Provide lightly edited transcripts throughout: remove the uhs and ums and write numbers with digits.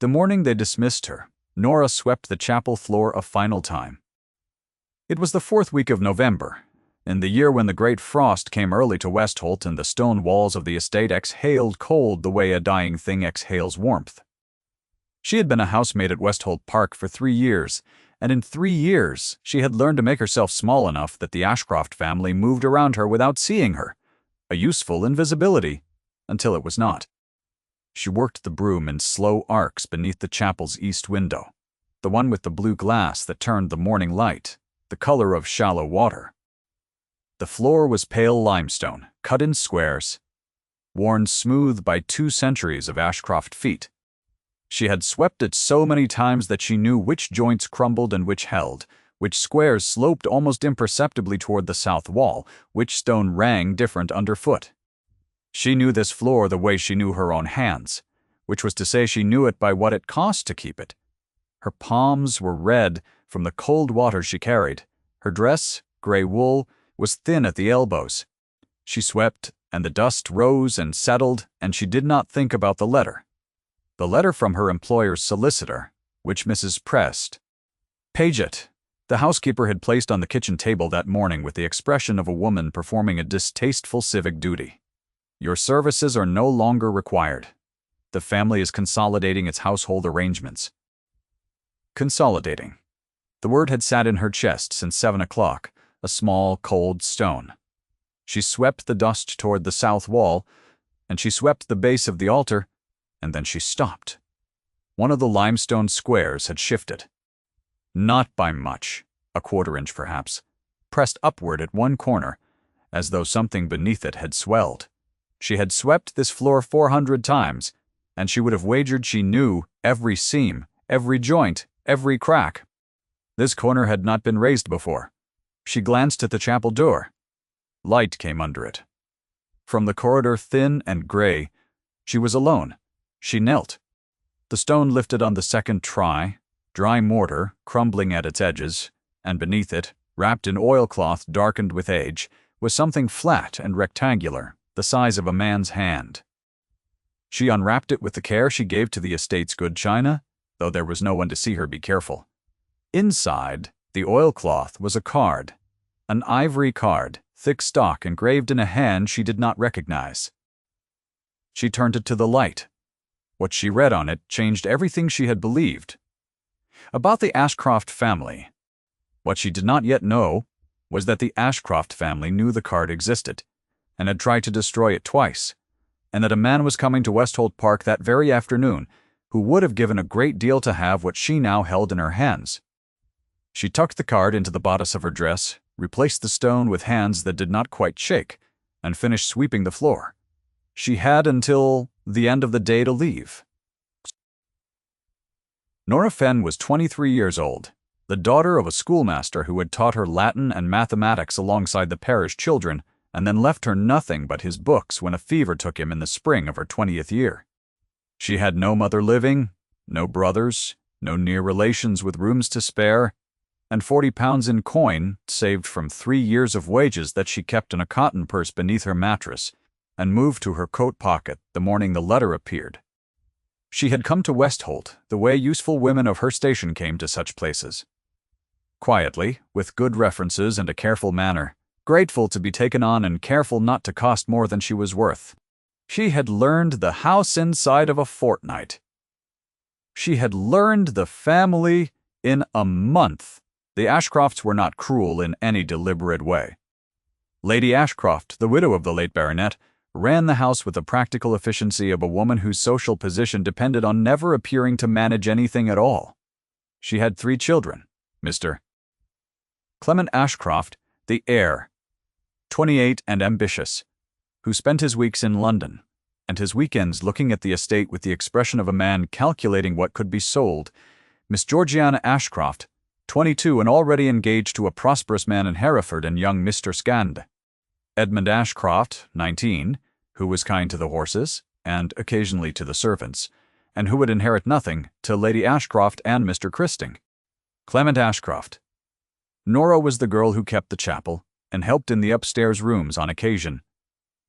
The morning they dismissed her, Nora swept the chapel floor a final time. It was the 4th week of November, in the year when the great frost came early to Westholt and the stone walls of the estate exhaled cold the way a dying thing exhales warmth. She had been a housemaid at Westholt Park for 3 years, and in 3 years she had learned to make herself small enough that the Ashcroft family moved around her without seeing her, a useful invisibility, until it was not. She worked the broom in slow arcs beneath the chapel's east window, the one with the blue glass that turned the morning light, the color of shallow water. The floor was pale limestone, cut in squares, worn smooth by 2 centuries of Ashcroft feet. She had swept it so many times that she knew which joints crumbled and which held, which squares sloped almost imperceptibly toward the south wall, which stone rang different underfoot. She knew this floor the way she knew her own hands, which was to say she knew it by what it cost to keep it. Her palms were red from the cold water she carried. Her dress, gray wool, was thin at the elbows. She swept, and the dust rose and settled, and she did not think about the letter. The letter from her employer's solicitor, which Mrs. Paget, the housekeeper, had placed on the kitchen table that morning with the expression of a woman performing a distasteful civic duty. Your services are no longer required. The family is consolidating its household arrangements. Consolidating. The word had sat in her chest since 7 o'clock, a small, cold stone. She swept the dust toward the south wall, and she swept the base of the altar, and then she stopped. One of the limestone squares had shifted. Not by much, a 1/4 inch perhaps, pressed upward at one corner, as though something beneath it had swelled. She had swept this floor 400 times, and she would have wagered she knew every seam, every joint, every crack. This corner had not been raised before. She glanced at the chapel door. Light came under it. From the corridor, thin and gray, she was alone. She knelt. The stone lifted on the second try, dry mortar crumbling at its edges, and beneath it, wrapped in oilcloth darkened with age, was something flat and rectangular, the size of a man's hand. She unwrapped it with the care she gave to the estate's good china, though there was no one to see her be careful. Inside the oilcloth was a card, an ivory card, thick stock engraved in a hand she did not recognize. She turned it to the light. What she read on it changed everything she had believed about the Ashcroft family. What she did not yet know was that the Ashcroft family knew the card existed, and had tried to destroy it twice, and that a man was coming to Westholt Park that very afternoon who would have given a great deal to have what she now held in her hands. She tucked the card into the bodice of her dress, replaced the stone with hands that did not quite shake, and finished sweeping the floor. She had until the end of the day to leave. Nora Fenn was 23 years old, the daughter of a schoolmaster who had taught her Latin and mathematics alongside the parish children, and then left her nothing but his books when a fever took him in the spring of her 20th year. She had no mother living, no brothers, no near relations with rooms to spare, and £40 in coin saved from 3 years of wages that she kept in a cotton purse beneath her mattress, and moved to her coat pocket the morning the letter appeared. She had come to Westholt the way useful women of her station came to such places. Quietly, with good references and a careful manner, grateful to be taken on and careful not to cost more than she was worth. She had learned the house inside of a fortnight. She had learned the family in a month. The Ashcrofts were not cruel in any deliberate way. Lady Ashcroft, the widow of the late baronet, ran the house with the practical efficiency of a woman whose social position depended on never appearing to manage anything at all. She had 3 children, Mr. Clement Ashcroft, the heir, 28 and ambitious, who spent his weeks in London, and his weekends looking at the estate with the expression of a man calculating what could be sold, Miss Georgiana Ashcroft, 22 and already engaged to a prosperous man in Hereford, and young Mr. Scand. Edmund Ashcroft, 19, who was kind to the horses, and occasionally to the servants, and who would inherit nothing till Lady Ashcroft and Mr. Christing. Clement Ashcroft. Nora was the girl who kept the chapel, and helped in the upstairs rooms on occasion,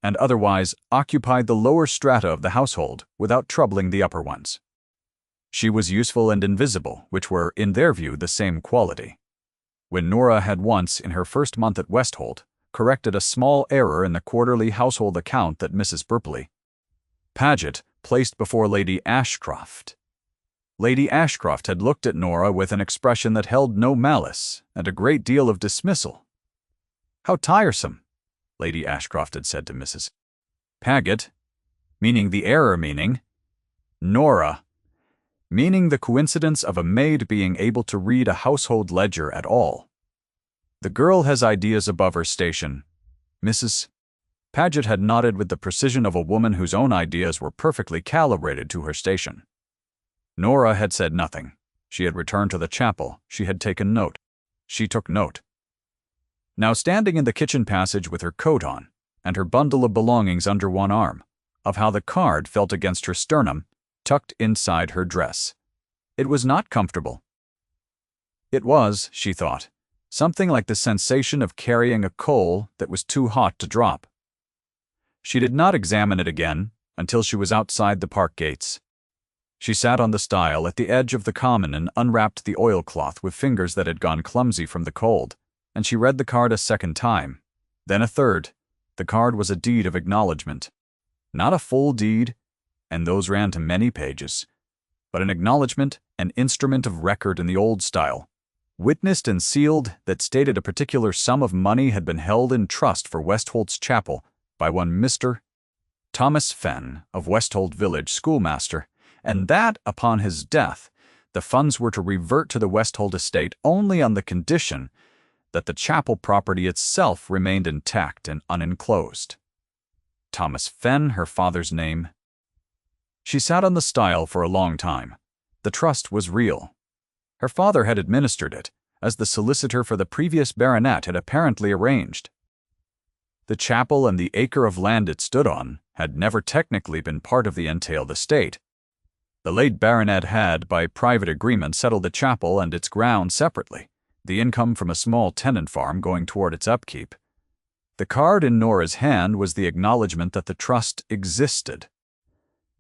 and otherwise occupied the lower strata of the household without troubling the upper ones. She was useful and invisible, which were, in their view, the same quality. When Nora had once, in her first month at Westholt, corrected a small error in the quarterly household account that Mrs. Burpley Paget placed before Lady Ashcroft. Lady Ashcroft had looked at Nora with an expression that held no malice and a great deal of dismissal. "How tiresome," Lady Ashcroft had said to Mrs. Paget, meaning the error, meaning Nora, meaning the coincidence of a maid being able to read a household ledger at all. "The girl has ideas above her station." Mrs. Paget had nodded with the precision of a woman whose own ideas were perfectly calibrated to her station. Nora had said nothing. She had returned to the chapel. She had taken note. She took note. Now standing in the kitchen passage with her coat on, and her bundle of belongings under one arm, of how the card felt against her sternum, tucked inside her dress. It was not comfortable. It was, she thought, something like the sensation of carrying a coal that was too hot to drop. She did not examine it again until she was outside the park gates. She sat on the stile at the edge of the common and unwrapped the oilcloth with fingers that had gone clumsy from the cold, and she read the card a second time, then a third. The card was a deed of acknowledgment. Not a full deed, and those ran to many pages, but an acknowledgment, an instrument of record in the old style, witnessed and sealed, that stated a particular sum of money had been held in trust for Westholt's chapel by one Mr. Thomas Fenn of Westholt Village, schoolmaster, and that, upon his death, the funds were to revert to the Westholt estate only on the condition that the chapel property itself remained intact and unenclosed. Thomas Fenn, her father's name. She sat on the stile for a long time. The trust was real. Her father had administered it, as the solicitor for the previous baronet had apparently arranged. The chapel and the acre of land it stood on had never technically been part of the entailed estate. The late baronet had, by private agreement, settled the chapel and its grounds separately, the income from a small tenant farm going toward its upkeep. The card in Nora's hand was the acknowledgment that the trust existed.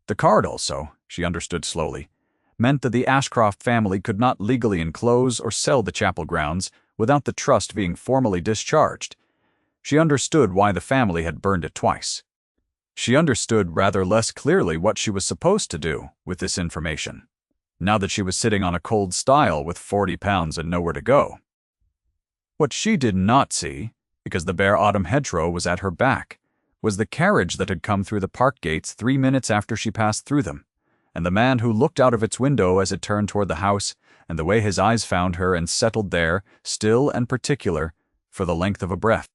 The card also, she understood slowly, meant that the Ashcroft family could not legally enclose or sell the chapel grounds without the trust being formally discharged. She understood why the family had burned it twice. She understood rather less clearly what she was supposed to do with this information, now that she was sitting on a cold stile with £40 and nowhere to go. What she did not see, because the bare autumn hedgerow was at her back, was the carriage that had come through the park gates 3 minutes after she passed through them, and the man who looked out of its window as it turned toward the house, and the way his eyes found her and settled there, still and particular, for the length of a breath.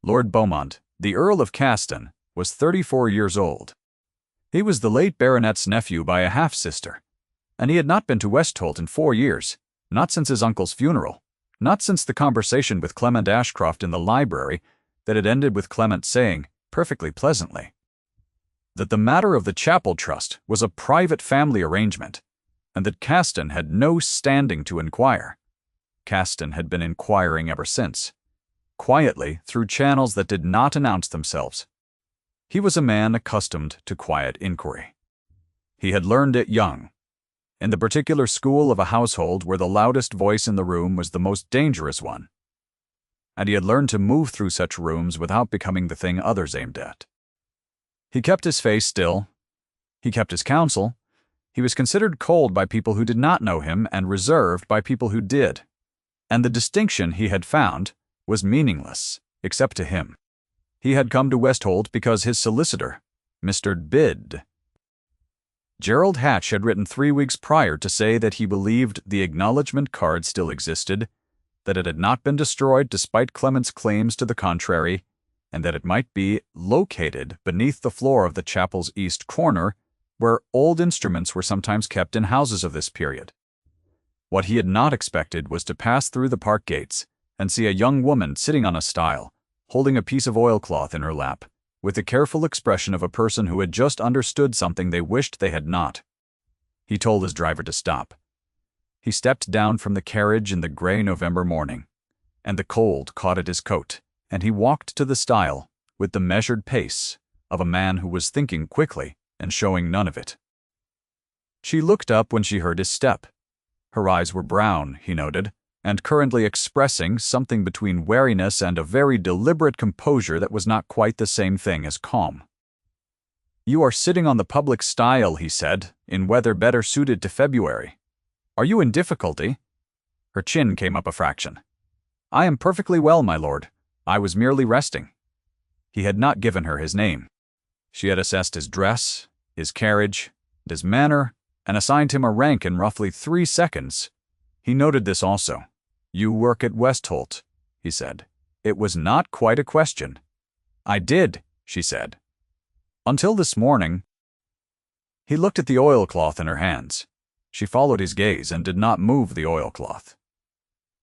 Lord Beaumont, the Earl of Caston, was 34 years old. He was the late baronet's nephew by a half-sister, and he had not been to Westholt in 4 years, not since his uncle's funeral, not since the conversation with Clement Ashcroft in the library that had ended with Clement saying, perfectly pleasantly, that the matter of the chapel trust was a private family arrangement, and that Caston had no standing to inquire. Caston had been inquiring ever since, quietly through channels that did not announce themselves. He was a man accustomed to quiet inquiry. He had learned it young, in the particular school of a household where the loudest voice in the room was the most dangerous one, and he had learned to move through such rooms without becoming the thing others aimed at. He kept his face still. He kept his counsel. He was considered cold by people who did not know him and reserved by people who did. And the distinction he had found was meaningless, except to him. He had come to Westholt because his solicitor, Mr. Bid. Gerald Hatch had written 3 weeks prior to say that he believed the acknowledgment card still existed, that it had not been destroyed despite Clement's claims to the contrary, and that it might be located beneath the floor of the chapel's east corner, where old instruments were sometimes kept in houses of this period. What he had not expected was to pass through the park gates and see a young woman sitting on a stile, holding a piece of oilcloth in her lap, with the careful expression of a person who had just understood something they wished they had not. He told his driver to stop. He stepped down from the carriage in the gray November morning, and the cold caught at his coat, and he walked to the stile with the measured pace of a man who was thinking quickly and showing none of it. She looked up when she heard his step. Her eyes were brown, he noted, and currently expressing something between wariness and a very deliberate composure that was not quite the same thing as calm. "You are sitting on the public stile," he said, "in weather better suited to February. Are you in difficulty?" Her chin came up a fraction. "I am perfectly well, my lord. I was merely resting." He had not given her his name. She had assessed his dress, his carriage, and his manner, and assigned him a rank in roughly 3 seconds. He noted this also. "You work at Westholt," he said. It was not quite a question. "I did," she said. "Until this morning." He looked at the oilcloth in her hands. She followed his gaze and did not move the oilcloth.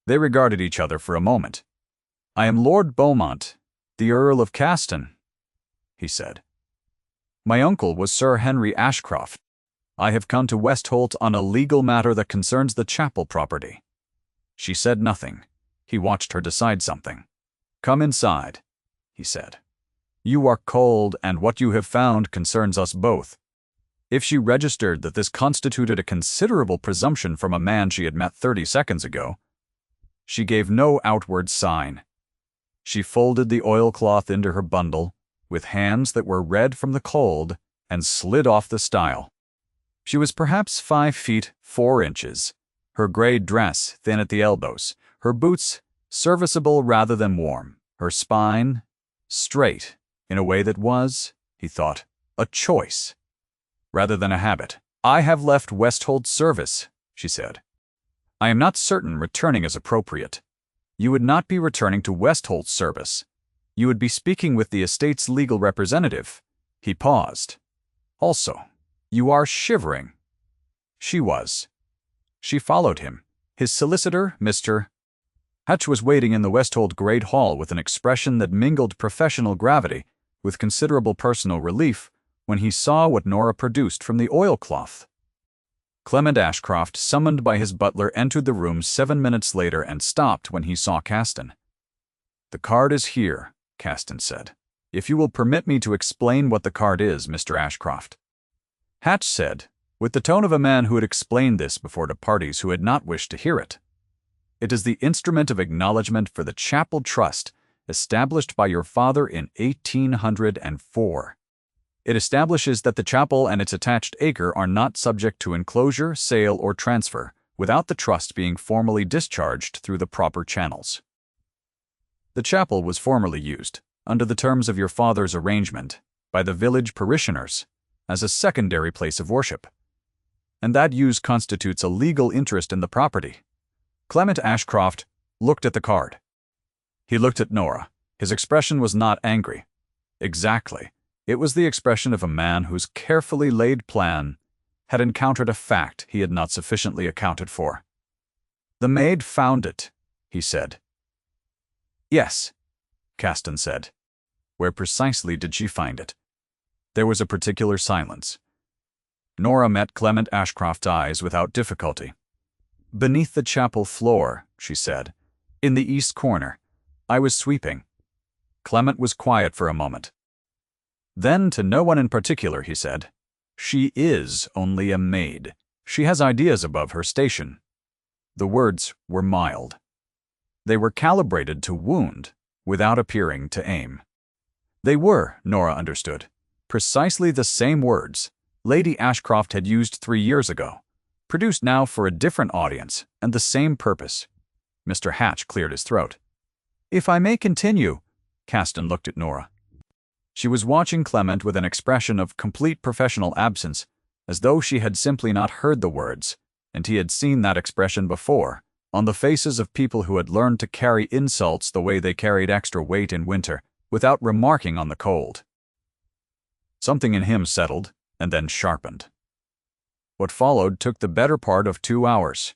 They regarded each other for a moment. "I am Lord Beaumont, the Earl of Caston," he said. "My uncle was Sir Henry Ashcroft. I have come to Westholt on a legal matter that concerns the chapel property." She said nothing. He watched her decide something. "Come inside," he said. "You are cold, and what you have found concerns us both." If she registered that this constituted a considerable presumption from a man she had met 30 seconds ago, she gave no outward sign. She folded the oilcloth into her bundle, with hands that were red from the cold, and slid off the stile. She was perhaps 5 feet 4 inches, her gray dress thin at the elbows, her boots serviceable rather than warm, her spine straight in a way that was, he thought, a choice rather than a habit. "I have left Westholt service," she said. "I am not certain returning is appropriate. You would not be returning to Westholt service. You would be speaking with the estate's legal representative." He paused. "Also, you are shivering." She was. She followed him. His solicitor, Mr. Hatch, was waiting in the Westholt Great Hall with an expression that mingled professional gravity with considerable personal relief when he saw what Nora produced from the oilcloth. Clement Ashcroft, summoned by his butler, entered the room 7 minutes later and stopped when he saw Caston. "The card is here," Caston said. "If you will permit me to explain what the card is, Mr. Ashcroft." Hatch said, with the tone of a man who had explained this before to parties who had not wished to hear it. "It is the instrument of acknowledgment for the chapel trust established by your father in 1804. It establishes that the chapel and its attached acre are not subject to enclosure, sale, or transfer without the trust being formally discharged through the proper channels. The chapel was formerly used, under the terms of your father's arrangement, by the village parishioners as a secondary place of worship, and that use constitutes a legal interest in the property." Clement Ashcroft looked at the card. He looked at Nora. His expression was not angry. Exactly. It was the expression of a man whose carefully laid plan had encountered a fact he had not sufficiently accounted for. "The maid found it," he said. "Yes," Caston said. "Where precisely did she find it?" There was a particular silence. Nora met Clement Ashcroft's eyes without difficulty. "Beneath the chapel floor," she said. "In the east corner. I was sweeping." Clement was quiet for a moment. Then, to no one in particular, he said, "She is only a maid. She has ideas above her station." The words were mild. They were calibrated to wound without appearing to aim. They were, Nora understood, precisely the same words Lady Ashcroft had used 3 years ago, produced now for a different audience and the same purpose. Mr. Hatch cleared his throat. "If I may continue," Caston looked at Nora. She was watching Clement with an expression of complete professional absence, as though she had simply not heard the words, and he had seen that expression before, on the faces of people who had learned to carry insults the way they carried extra weight in winter, without remarking on the cold. Something in him settled, and then sharpened. What followed took the better part of 2 hours.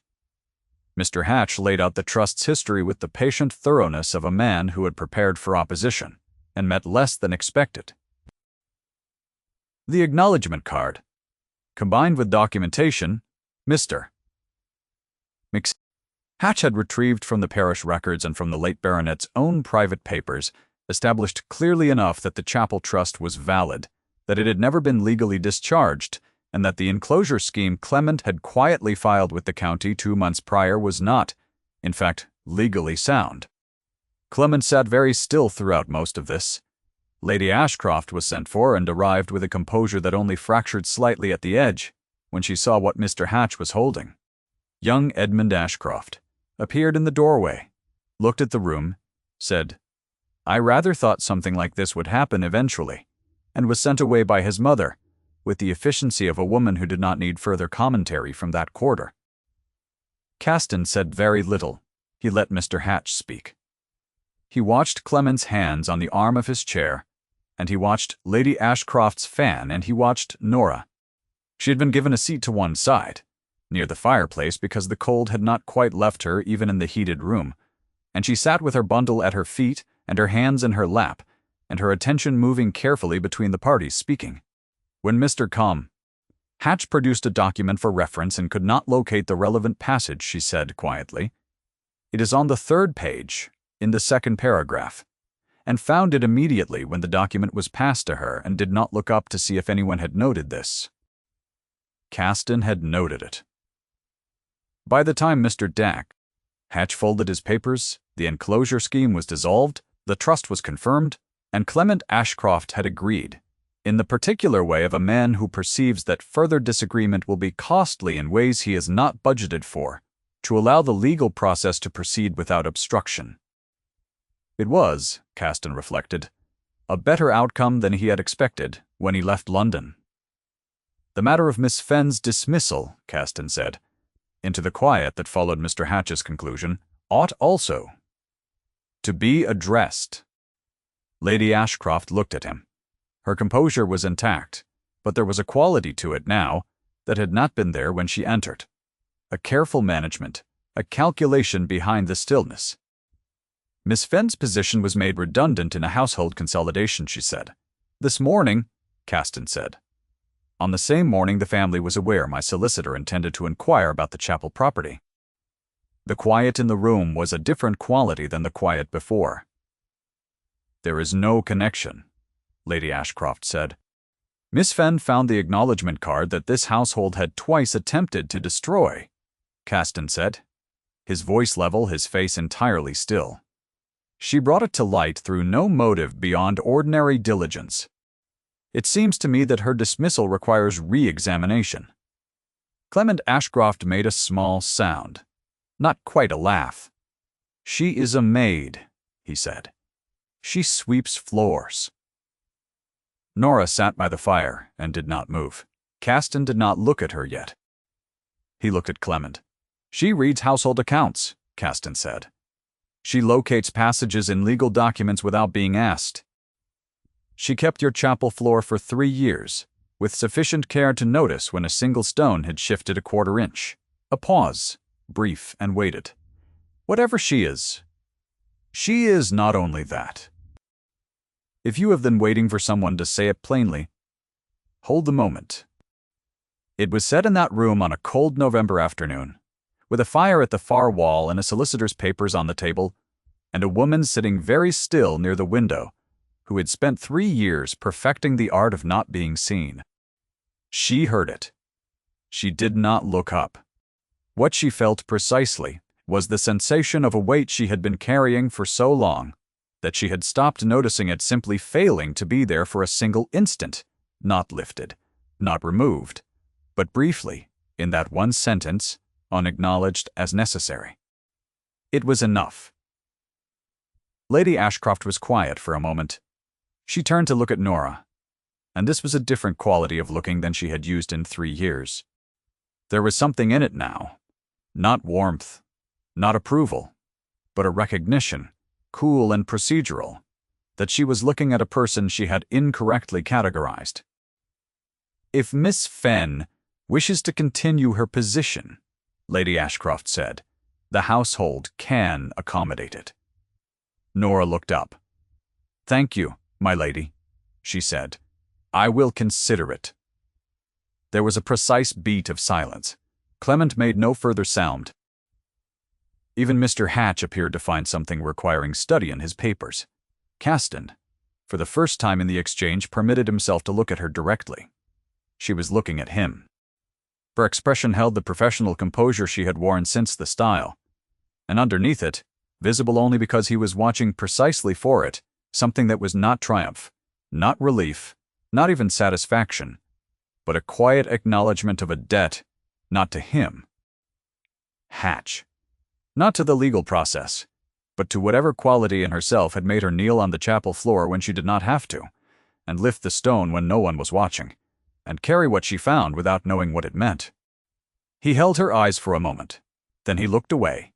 Mr. Hatch laid out the trust's history with the patient thoroughness of a man who had prepared for opposition, and met less than expected. The acknowledgement card, combined with documentation, Mr. Hatch had retrieved from the parish records and from the late baronet's own private papers, established clearly enough that the chapel trust was valid, that it had never been legally discharged, and that the enclosure scheme Clement had quietly filed with the county 2 months prior was not, in fact, legally sound. Clement sat very still throughout most of this. Lady Ashcroft was sent for and arrived with a composure that only fractured slightly at the edge when she saw what Mr. Hatch was holding. Young Edmund Ashcroft appeared in the doorway, looked at the room, said, "I rather thought something like this would happen eventually," and was sent away by his mother, with the efficiency of a woman who did not need further commentary from that quarter. Caston said very little. He let Mr. Hatch speak. He watched Clement's hands on the arm of his chair, and he watched Lady Ashcroft's fan, and he watched Nora. She had been given a seat to one side, near the fireplace, because the cold had not quite left her even in the heated room, and she sat with her bundle at her feet and her hands in her lap, and her attention moving carefully between the parties speaking. When Mr. Hatch produced a document for reference and could not locate the relevant passage, she said quietly, "It is on the 3rd page, in the 2nd paragraph," and found it immediately when the document was passed to her and did not look up to see if anyone had noted this. Caston had noted it. By the time Mr. Hatch folded his papers, the enclosure scheme was dissolved, the trust was confirmed, and Clement Ashcroft had agreed, in the particular way of a man who perceives that further disagreement will be costly in ways he has not budgeted for, to allow the legal process to proceed without obstruction. It was, Caston reflected, a better outcome than he had expected when he left London. The matter of Miss Fenn's dismissal, Caston said, into the quiet that followed Mr. Hatch's conclusion, ought also to be addressed. Lady Ashcroft looked at him. Her composure was intact, but there was a quality to it now that had not been there when she entered. A careful management, a calculation behind the stillness. Miss Fenn's position was made redundant in a household consolidation, she said. "This morning," Caston said. "On the same morning the family was aware my solicitor intended to inquire about the chapel property." The quiet in the room was a different quality than the quiet before. "There is no connection," Lady Ashcroft said. "Miss Fenn found the acknowledgement card that this household had twice attempted to destroy," Caston said, his voice level, his face entirely still. "She brought it to light through no motive beyond ordinary diligence. It seems to me that her dismissal requires re-examination." Clement Ashcroft made a small sound, not quite a laugh. "She is a maid," he said. "She sweeps floors." Nora sat by the fire and did not move. Caston did not look at her yet. He looked at Clement. "She reads household accounts," Caston said. "She locates passages in legal documents without being asked. She kept your chapel floor for 3 years, with sufficient care to notice when a single stone had shifted a 1/4 inch. A pause, brief, and waited. Whatever she is not only that. If you have been waiting for someone to say it plainly, hold the moment." It was said in that room on a cold November afternoon, with a fire at the far wall and a solicitor's papers on the table, and a woman sitting very still near the window, who had spent 3 years perfecting the art of not being seen. She heard it. She did not look up. What she felt precisely was the sensation of a weight she had been carrying for so long that she had stopped noticing it, simply failing to be there for a single instant, not lifted, not removed, but briefly, in that one sentence, unacknowledged as necessary. It was enough. Lady Ashcroft was quiet for a moment. She turned to look at Nora, and this was a different quality of looking than she had used in 3 years. There was something in it now, not warmth, not approval, but a recognition, cool and procedural, that she was looking at a person she had incorrectly categorized. "If Miss Fenn wishes to continue her position," Lady Ashcroft said, "the household can accommodate it." Nora looked up. "Thank you, my lady," she said. "I will consider it." There was a precise beat of silence. Clement made no further sound. Even Mr. Hatch appeared to find something requiring study in his papers. Caston, for the first time in the exchange, permitted himself to look at her directly. She was looking at him. Her expression held the professional composure she had worn since the style, and underneath it, visible only because he was watching precisely for it, something that was not triumph, not relief, not even satisfaction, but a quiet acknowledgement of a debt, not to him, Hatch, not to the legal process, but to whatever quality in herself had made her kneel on the chapel floor when she did not have to, and lift the stone when no one was watching, and carry what she found without knowing what it meant. He held her eyes for a moment. Then he looked away,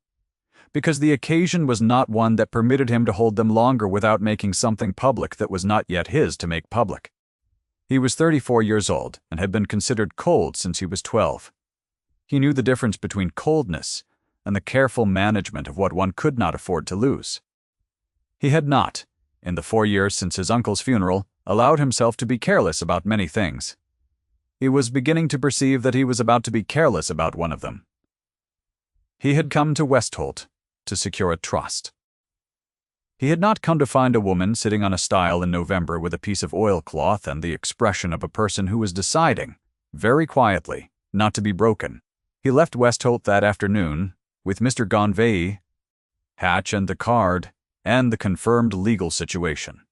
because the occasion was not one that permitted him to hold them longer without making something public that was not yet his to make public. He was 34 years old and had been considered cold since he was 12. He knew the difference between coldness and the careful management of what one could not afford to lose. He had not, in the 4 years since his uncle's funeral, allowed himself to be careless about many things. He was beginning to perceive that he was about to be careless about one of them. He had come to Westholt to secure a trust. He had not come to find a woman sitting on a stile in November with a piece of oilcloth and the expression of a person who was deciding, very quietly, not to be broken. He left Westholt that afternoon with Mr. Gonvey, Hatch and the card, and the confirmed legal situation.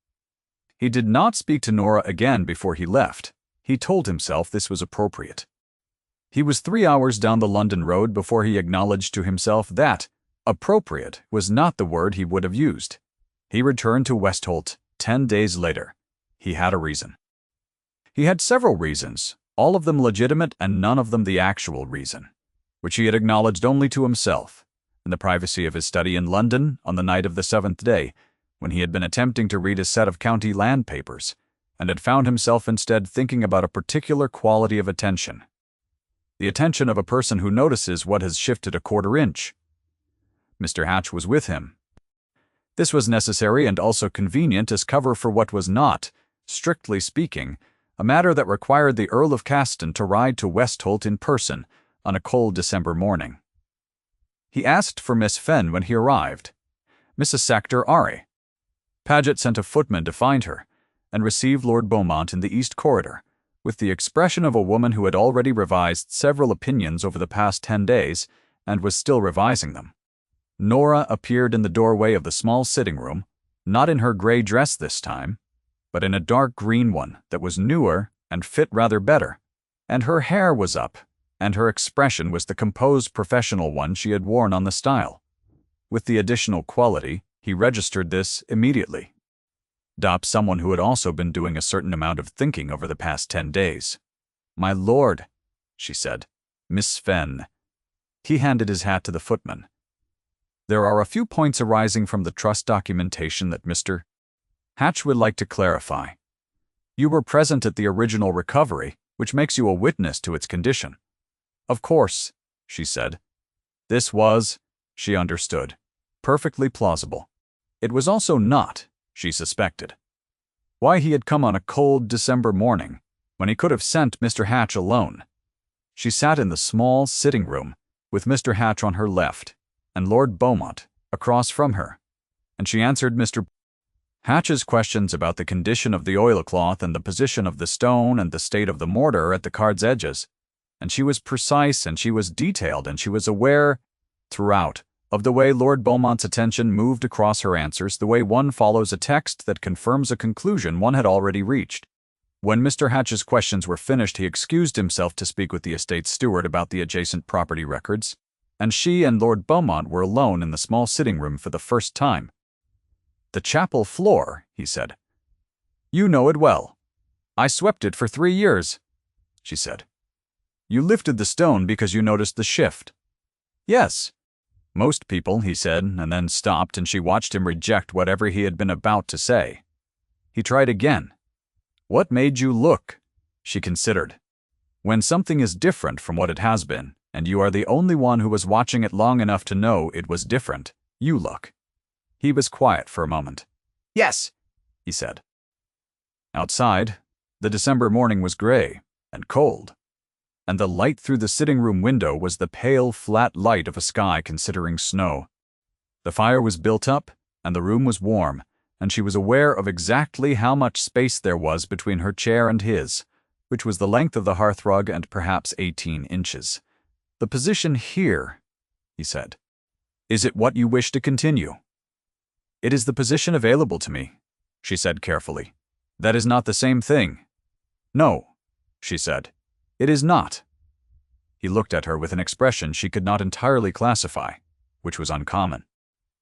He did not speak to Nora again before he left. He told himself this was appropriate. He was 3 hours down the London road before he acknowledged to himself that appropriate was not the word he would have used. He returned to Westholt 10 days later. He had a reason. He had several reasons, all of them legitimate and none of them the actual reason, which he had acknowledged only to himself, in the privacy of his study in London on the night of the 7th day, when he had been attempting to read a set of county land papers, and had found himself instead thinking about a particular quality of attention. The attention of a person who notices what has shifted a quarter inch. Mr. Hatch was with him. This was necessary and also convenient as cover for what was not, strictly speaking, a matter that required the Earl of Caston to ride to Westholt in person on a cold December morning. He asked for Miss Fenn when he arrived. Mrs. Sactor Ari. Paget sent a footman to find her, and received Lord Beaumont in the East Corridor, with the expression of a woman who had already revised several opinions over the past 10 days, and was still revising them. Nora appeared in the doorway of the small sitting room, not in her gray dress this time, but in a dark green one that was newer and fit rather better, and her hair was up, and her expression was the composed professional one she had worn on the stile. With the additional quality, he registered this immediately. Someone who had also been doing a certain amount of thinking over the past 10 days. "My lord," she said. "Miss Fenn." He handed his hat to the footman. "There are a few points arising from the trust documentation that Mr. Hatch would like to clarify. You were present at the original recovery, which makes you a witness to its condition." "Of course," she said. This was, she understood, perfectly plausible. It was also not, she suspected. Why he had come on a cold December morning, when he could have sent Mr. Hatch alone. She sat in the small sitting room, with Mr. Hatch on her left, and Lord Beaumont across from her, and she answered Mr. Hatch's questions about the condition of the oilcloth and the position of the stone and the state of the mortar at the card's edges, and she was precise and she was detailed and she was aware, throughout, of the way Lord Beaumont's attention moved across her answers, the way one follows a text that confirms a conclusion one had already reached. When Mr. Hatch's questions were finished, he excused himself to speak with the estate steward about the adjacent property records, and she and Lord Beaumont were alone in the small sitting room for the first time. "The chapel floor," he said. "You know it well. I swept it for 3 years," she said. "You lifted the stone because you noticed the shift." "Yes. Most people," he said, and then stopped, and she watched him reject whatever he had been about to say. He tried again. "What made you look?" She considered. "When something is different from what it has been, and you are the only one who was watching it long enough to know it was different, you look." He was quiet for a moment. "Yes," he said. Outside, the December morning was gray and cold, and the light through the sitting-room window was the pale, flat light of a sky considering snow. The fire was built up, and the room was warm, and she was aware of exactly how much space there was between her chair and his, which was the length of the hearthrug and perhaps 18 inches. "The position here," he said. "Is it what you wish to continue?" "It is the position available to me," she said carefully. "That is not the same thing." "No," she said. "It is not." He looked at her with an expression she could not entirely classify, which was uncommon.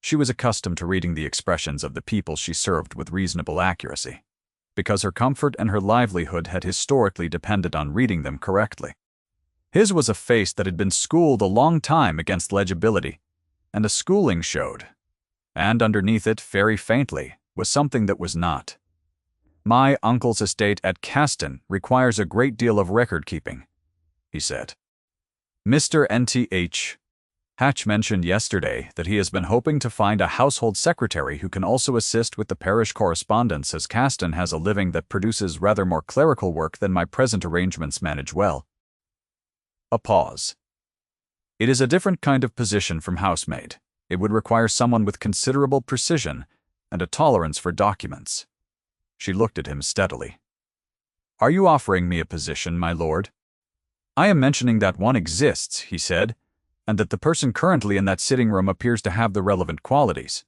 She was accustomed to reading the expressions of the people she served with reasonable accuracy, because her comfort and her livelihood had historically depended on reading them correctly. His was a face that had been schooled a long time against legibility, and a schooling showed, and underneath it, very faintly, was something that was not. "My uncle's estate at Caston requires a great deal of record-keeping," he said. "Mr. N.T.H. Hatch mentioned yesterday that he has been hoping to find a household secretary who can also assist with the parish correspondence, as Caston has a living that produces rather more clerical work than my present arrangements manage well." A pause. "It is a different kind of position from housemaid. It would require someone with considerable precision and a tolerance for documents." She looked at him steadily. "Are you offering me a position, my lord?" "I am mentioning that one exists," he said, "and that the person currently in that sitting room appears to have the relevant qualities."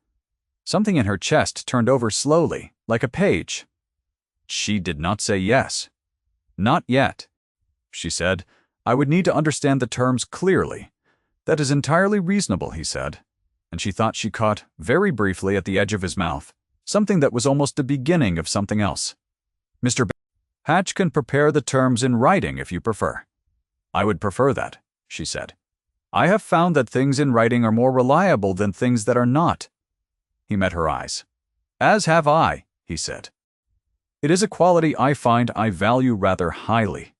Something in her chest turned over slowly, like a page. She did not say yes. "Not yet," she said. "I would need to understand the terms clearly." "That is entirely reasonable," he said, and she thought she caught, very briefly at the edge of his mouth, something that was almost the beginning of something else. "Mr. Hatch can prepare the terms in writing if you prefer." "I would prefer that," she said. "I have found that things in writing are more reliable than things that are not." He met her eyes. "As have I," he said. "It is a quality I find I value rather highly."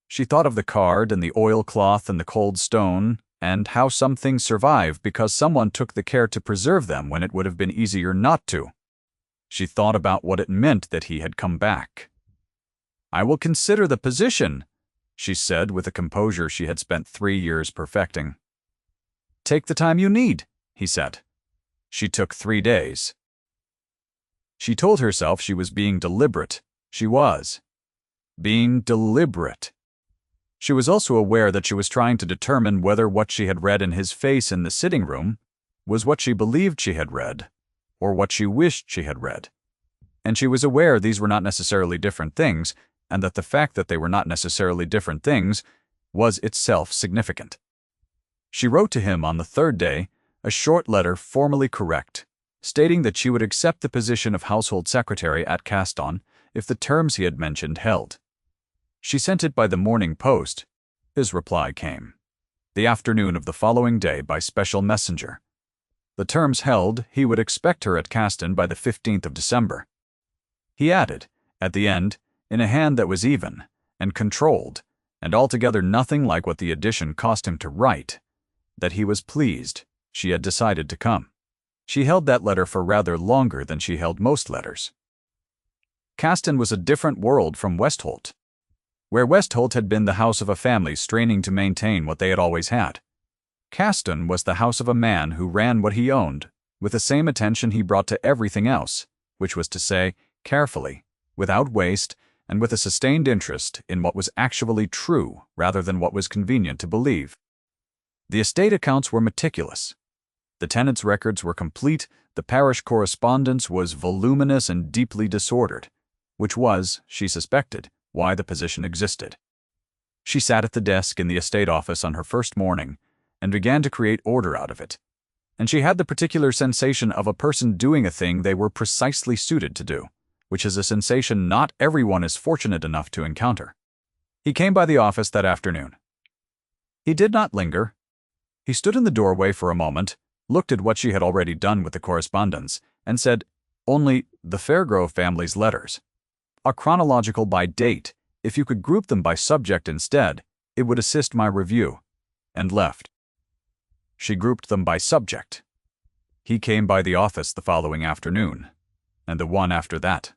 She thought of the card and the oilcloth and the cold stone, and how some things survive because someone took the care to preserve them when it would have been easier not to. She thought about what it meant that he had come back. "I will consider the position," she said with a composure she had spent 3 years perfecting. "Take the time you need," he said. She took 3 days. She told herself she was being deliberate. She was. Being deliberate. She was also aware that she was trying to determine whether what she had read in his face in the sitting room was what she believed she had read, or what she wished she had read. And she was aware these were not necessarily different things, and that the fact that they were not necessarily different things was itself significant. She wrote to him on the 3rd day a short letter formally correct, stating that she would accept the position of household secretary at Caston if the terms he had mentioned held. She sent it by the morning post. His reply came the afternoon of the following day by special messenger. The terms held, he would expect her at Caston by the 15th of December. He added, at the end, in a hand that was even and controlled, and altogether nothing like what the addition cost him to write, that he was pleased she had decided to come. She held that letter for rather longer than she held most letters. Caston was a different world from Westholt. Where Westholt had been the house of a family straining to maintain what they had always had, Caston was the house of a man who ran what he owned with the same attention he brought to everything else, which was to say, carefully, without waste, and with a sustained interest in what was actually true rather than what was convenient to believe. The estate accounts were meticulous. The tenants' records were complete, the parish correspondence was voluminous and deeply disordered, which was, she suspected, why the position existed. She sat at the desk in the estate office on her first morning and began to create order out of it, and she had the particular sensation of a person doing a thing they were precisely suited to do, which is a sensation not everyone is fortunate enough to encounter. He came by the office that afternoon. He did not linger. He stood in the doorway for a moment, looked at what she had already done with the correspondence, and said, "Only the Fairgrove family's letters. Are chronological by date. If you could group them by subject instead, it would assist my review," and left. She grouped them by subject. He came by the office the following afternoon, and the one after that.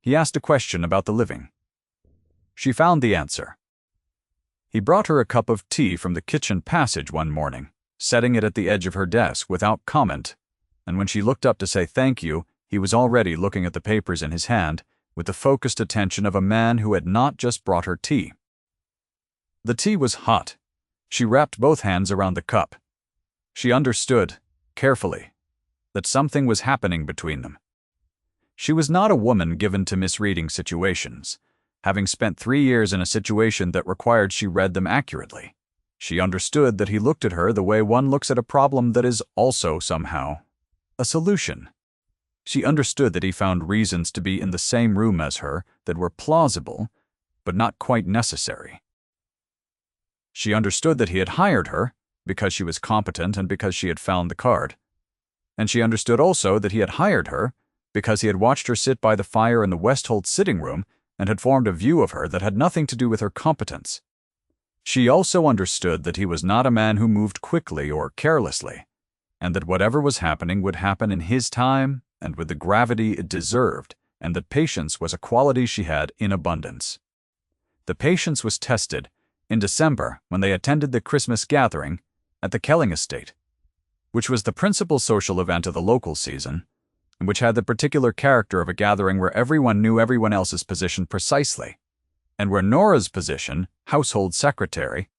He asked a question about the living. She found the answer. He brought her a cup of tea from the kitchen passage one morning, setting it at the edge of her desk without comment, and when she looked up to say thank you, he was already looking at the papers in his hand with the focused attention of a man who had not just brought her tea. The tea was hot. She wrapped both hands around the cup. She understood, carefully, that something was happening between them. She was not a woman given to misreading situations, having spent 3 years in a situation that required she read them accurately. She understood that he looked at her the way one looks at a problem that is also, somehow, a solution. She understood that he found reasons to be in the same room as her that were plausible, but not quite necessary. She understood that he had hired her because she was competent and because she had found the card. And she understood also that he had hired her because he had watched her sit by the fire in the Westholt sitting room and had formed a view of her that had nothing to do with her competence. She also understood that he was not a man who moved quickly or carelessly, and that whatever was happening would happen in his time and with the gravity it deserved, and that patience was a quality she had in abundance. The patience was tested in December when they attended the Christmas gathering at the Kelling estate, which was the principal social event of the local season, and which had the particular character of a gathering where everyone knew everyone else's position precisely, and where Nora's position, household secretary,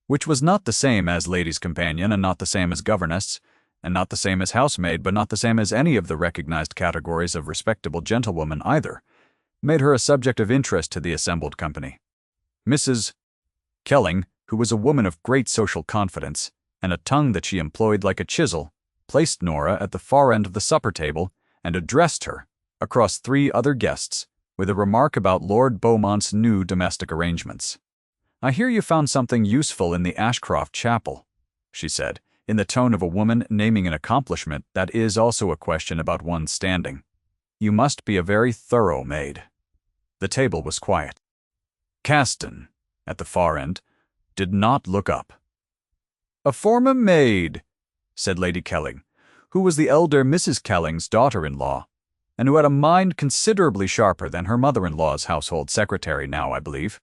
which was not the same as lady's companion and not the same as governess, and not the same as housemaid, but not the same as any of the recognized categories of respectable gentlewoman either, made her a subject of interest to the assembled company. Mrs. Kelling, who was a woman of great social confidence, and a tongue that she employed like a chisel, placed Nora at the far end of the supper table and addressed her, across 3 other guests, with a remark about Lord Beaumont's new domestic arrangements. "I hear you found something useful in the Ashcroft Chapel," she said, in the tone of a woman naming an accomplishment that is also a question about one's standing. "You must be a very thorough maid." The table was quiet. Caston, at the far end, did not look up. "A former maid," said Lady Kelling, who was the elder Mrs. Kelling's daughter-in-law, and who had a mind considerably sharper than her mother-in-law's household secretary now, I believe.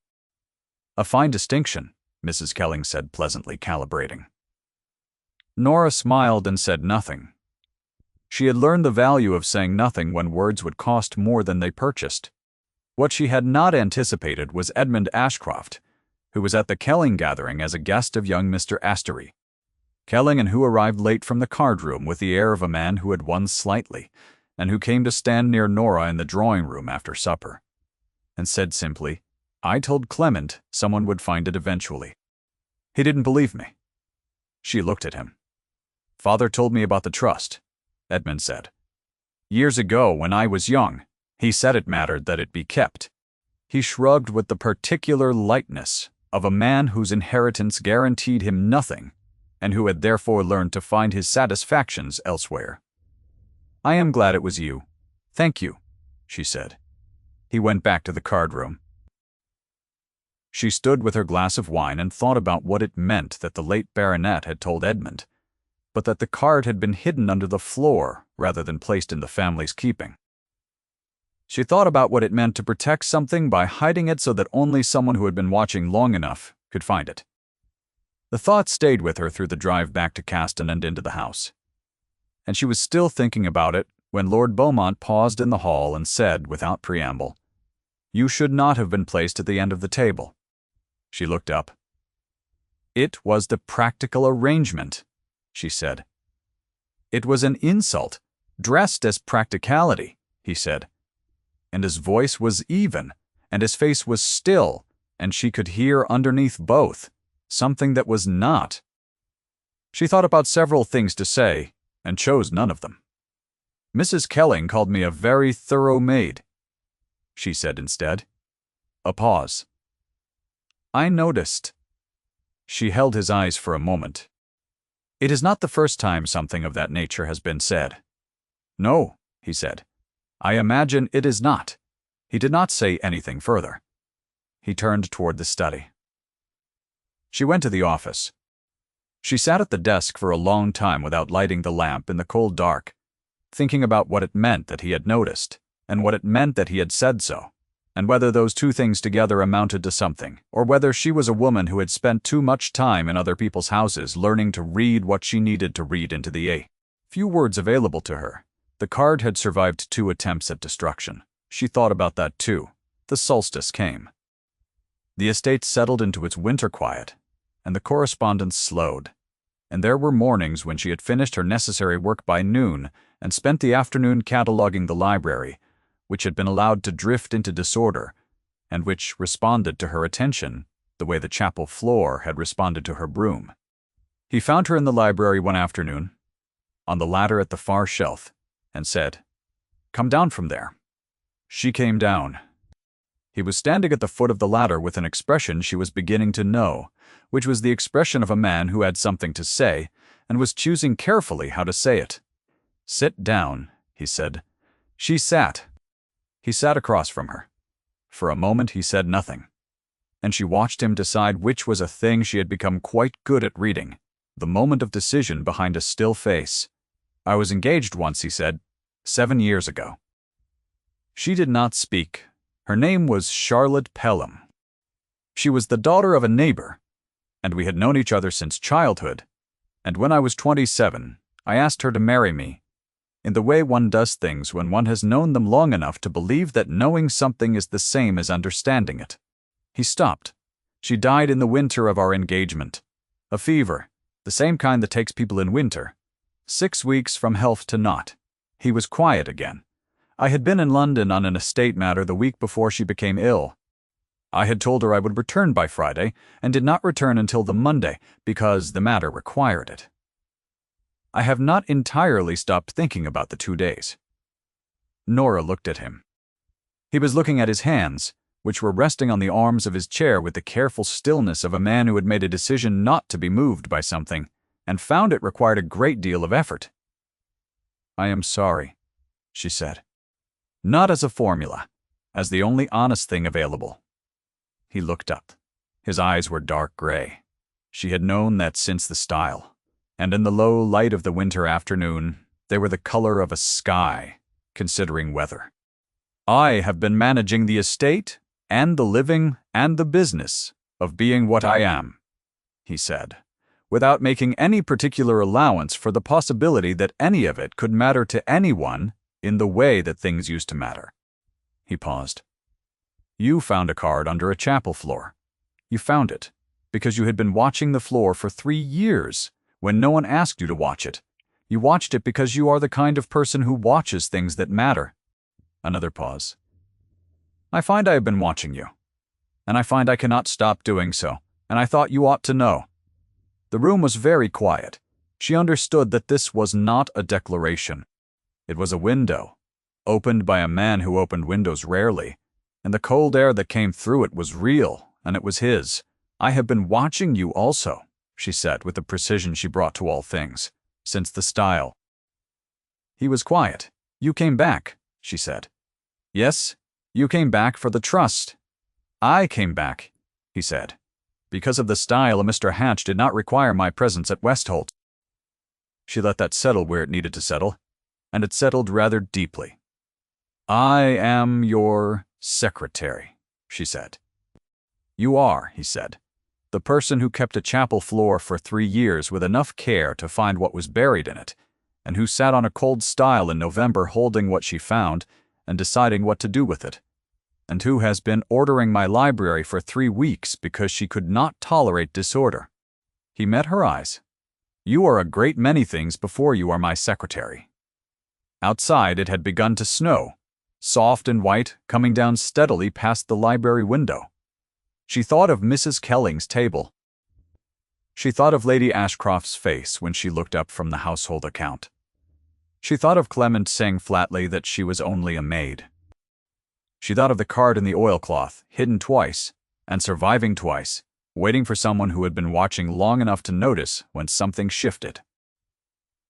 "A fine distinction," Mrs. Kelling said pleasantly, calibrating. Nora smiled and said nothing. She had learned the value of saying nothing when words would cost more than they purchased. What she had not anticipated was Edmund Ashcroft, who was at the Kelling gathering as a guest of young Mr. Astery. Kelling, and who arrived late from the card-room with the air of a man who had won slightly, and who came to stand near Nora in the drawing-room after supper, and said simply, "I told Clement someone would find it eventually. He didn't believe me." She looked at him. "Father told me about the trust," Edmund said. "Years ago, when I was young, he said it mattered that it be kept." He shrugged with the particular lightness of a man whose inheritance guaranteed him nothing, and who had therefore learned to find his satisfactions elsewhere. "I am glad it was you. Thank you," she said. He went back to the card-room. She stood with her glass of wine and thought about what it meant that the late baronet had told Edmund, but that the card had been hidden under the floor rather than placed in the family's keeping. She thought about what it meant to protect something by hiding it so that only someone who had been watching long enough could find it. The thought stayed with her through the drive back to Caston and into the house. And she was still thinking about it when Lord Beaumont paused in the hall and said, without preamble, "You should not have been placed at the end of the table." She looked up. "It was the practical arrangement," she said. "It was an insult, dressed as practicality," he said. And his voice was even, and his face was still, and she could hear underneath both something that was not. She thought about several things to say, and chose none of them. "Mrs. Kelling called me a very thorough maid," she said instead. A pause. "I noticed." She held his eyes for a moment. "It is not the first time something of that nature has been said." "No," he said. "I imagine it is not." He did not say anything further. He turned toward the study. She went to the office. She sat at the desk for a long time without lighting the lamp in the cold dark, thinking about what it meant that he had noticed, and what it meant that he had said so, and whether those two things together amounted to something, or whether she was a woman who had spent too much time in other people's houses learning to read what she needed to read into the few words available to her. The card had survived 2 attempts at destruction. She thought about that too. The solstice came. The estate settled into its winter quiet, and the correspondence slowed. And there were mornings when she had finished her necessary work by noon and spent the afternoon cataloging the library, which had been allowed to drift into disorder, and which responded to her attention the way the chapel floor had responded to her broom. He found her in the library one afternoon, on the ladder at the far shelf, and said, "Come down from there." She came down. He was standing at the foot of the ladder with an expression she was beginning to know, which was the expression of a man who had something to say and was choosing carefully how to say it. "Sit down," he said. She sat. He sat across from her. For a moment he said nothing, and she watched him decide which was a thing she had become quite good at reading, the moment of decision behind a still face. "I was engaged once," he said, 7 years ago. She did not speak. Her name was Charlotte Pelham. She was the daughter of a neighbor, and we had known each other since childhood, and when I was 27, I asked her to marry me, in the way one does things when one has known them long enough to believe that knowing something is the same as understanding it. He stopped. She died in the winter of our engagement. A fever, the same kind that takes people in winter. 6 weeks from health to naught. He was quiet again. I had been in London on an estate matter the week before she became ill. I had told her I would return by Friday, and did not return until the Monday, because the matter required it. I have not entirely stopped thinking about the 2 days. Nora looked at him. He was looking at his hands, which were resting on the arms of his chair with the careful stillness of a man who had made a decision not to be moved by something, and found it required a great deal of effort. "I am sorry," she said. Not as a formula, as the only honest thing available. He looked up. His eyes were dark gray. She had known that since the style, and in the low light of the winter afternoon, they were the color of a sky, considering weather. "I have been managing the estate, and the living, and the business of being what I am," he said, without making any particular allowance for the possibility that any of it could matter to anyone in the way that things used to matter. He paused. "You found a card under a chapel floor. You found it because you had been watching the floor for 3 years when no one asked you to watch it. You watched it because you are the kind of person who watches things that matter." Another pause. "I find I have been watching you, and I find I cannot stop doing so, and I thought you ought to know." The room was very quiet. She understood that this was not a declaration. It was a window, opened by a man who opened windows rarely, and the cold air that came through it was real, and it was his. "I have been watching you also," she said with the precision she brought to all things, since the style. He was quiet. "You came back," she said. "Yes, you came back for the trust." "I came back," he said, "because of the style of Mr. Hatch did not require my presence at Westholt." She let that settle where it needed to settle, and it settled rather deeply. "I am your secretary," she said. "You are," he said, "the person who kept a chapel floor for 3 years with enough care to find what was buried in it, and who sat on a cold stile in November holding what she found and deciding what to do with it, and who has been ordering my library for 3 weeks because she could not tolerate disorder." He met her eyes. "You are a great many things before you are my secretary." Outside it had begun to snow, soft and white, coming down steadily past the library window. She thought of Mrs. Kelling's table. She thought of Lady Ashcroft's face when she looked up from the household account. She thought of Clement saying flatly that she was only a maid. She thought of the card in the oilcloth, hidden twice, and surviving twice, waiting for someone who had been watching long enough to notice when something shifted.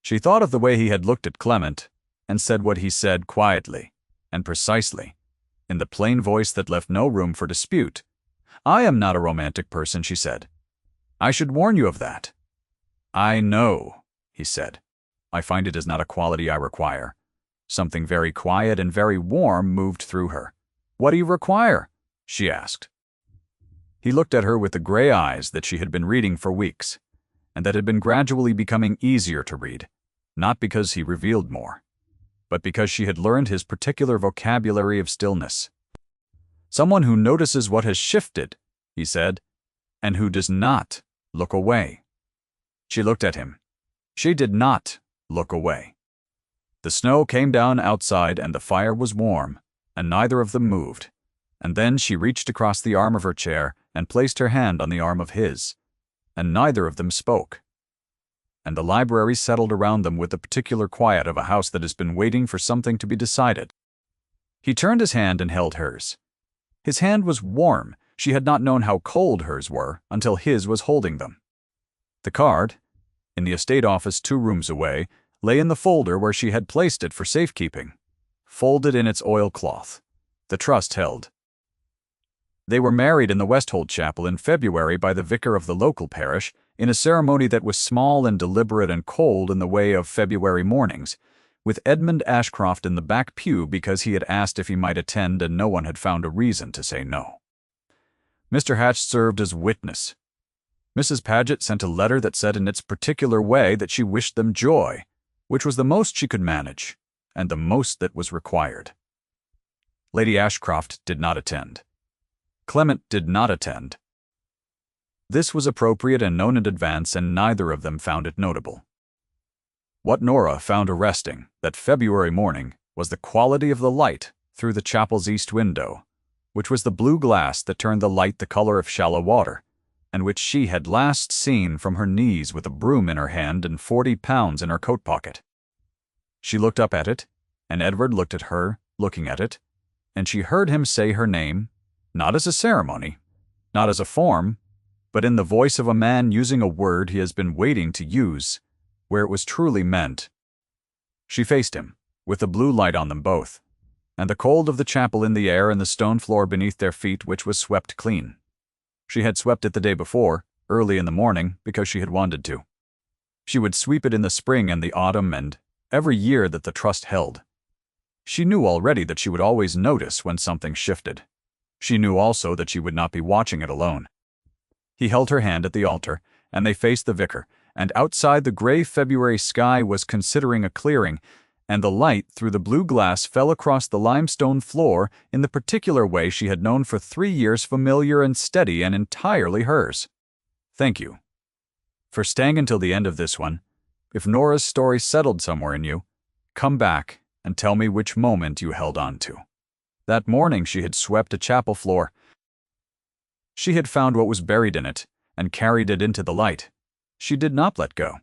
She thought of the way he had looked at Clement, and said what he said quietly and precisely, in the plain voice that left no room for dispute. "I am not a romantic person," she said. "I should warn you of that." "I know," he said. "I find it is not a quality I require." Something very quiet and very warm moved through her. "What do you require?" she asked. He looked at her with the gray eyes that she had been reading for weeks, and that had been gradually becoming easier to read, not because he revealed more, but because she had learned his particular vocabulary of stillness. "Someone who notices what has shifted," he said, "and who does not look away." She looked at him. She did not look away. The snow came down outside and the fire was warm, and neither of them moved. And then she reached across the arm of her chair and placed her hand on the arm of his, and neither of them spoke. And the library settled around them with the particular quiet of a house that has been waiting for something to be decided. He turned his hand and held hers. His hand was warm. She had not known how cold hers were until his was holding them. The card, in the estate office 2 rooms away, lay in the folder where she had placed it for safekeeping, folded in its oilcloth. The trust held. They were married in the Westholt Chapel in February by the vicar of the local parish, in a ceremony that was small and deliberate and cold in the way of February mornings, with Edmund Ashcroft in the back pew because he had asked if he might attend and no one had found a reason to say no. Mr. Hatch served as witness. Mrs. Paget sent a letter that said in its particular way that she wished them joy, which was the most she could manage, and the most that was required. Lady Ashcroft did not attend. Clement did not attend. This was appropriate and known in advance, and neither of them found it notable. What Nora found arresting that February morning was the quality of the light through the chapel's east window, which was the blue glass that turned the light the color of shallow water, and which she had last seen from her knees with a broom in her hand and 40 pounds in her coat pocket. She looked up at it, and Edward looked at her, looking at it, and she heard him say her name, not as a ceremony, not as a form, but in the voice of a man using a word he has been waiting to use, where it was truly meant. She faced him, with the blue light on them both, and the cold of the chapel in the air and the stone floor beneath their feet, which was swept clean. She had swept it the day before, early in the morning, because she had wanted to. She would sweep it in the spring and the autumn and every year that the trust held. She knew already that she would always notice when something shifted. She knew also that she would not be watching it alone. He held her hand at the altar, and they faced the vicar, and outside the gray February sky was considering a clearing, and the light through the blue glass fell across the limestone floor in the particular way she had known for 3 years, familiar and steady and entirely hers. Thank you for staying until the end of this one. If Nora's story settled somewhere in you, come back and tell me which moment you held on to. That morning she had swept a chapel floor. She had found what was buried in it and carried it into the light. She did not let go.